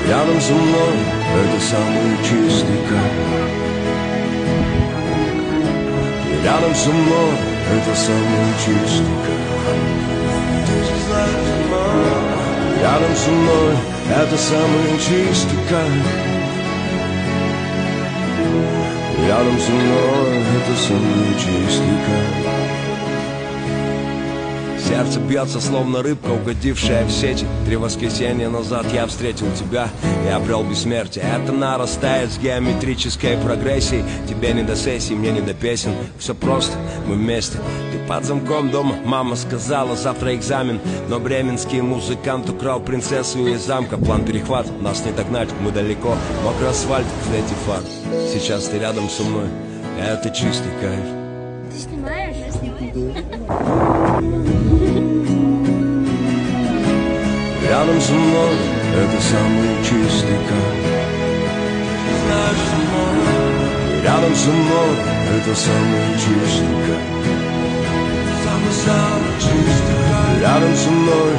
Рядом со мной это самый чистый кайф. Рядом со мной это самый чистый кайф. Ты же знаешь, мама, рядом со мной это самый чистый кайф. Рядом со мной это самый чистый кайф. Сердце бьется, словно рыбка, угодившая в сети. 3 воскресенья назад я встретил тебя и обрел бессмертие. Это нарастает с геометрической прогрессией. Тебе не до сессий, мне не до песен. Все просто, мы вместе. Ты под замком дома, мама сказала, завтра экзамен. Но бременский музыкант украл принцессу из замка. План перехват, нас не догнать, мы далеко. Мокрый асфальт в свете фар. Сейчас ты рядом со мной, это чистый кайф. Ты снимаешь? Я снимаю. Рядом со мной это самый чистый кайф. Рядом со мной это самый чистый кайф. Рядом со мной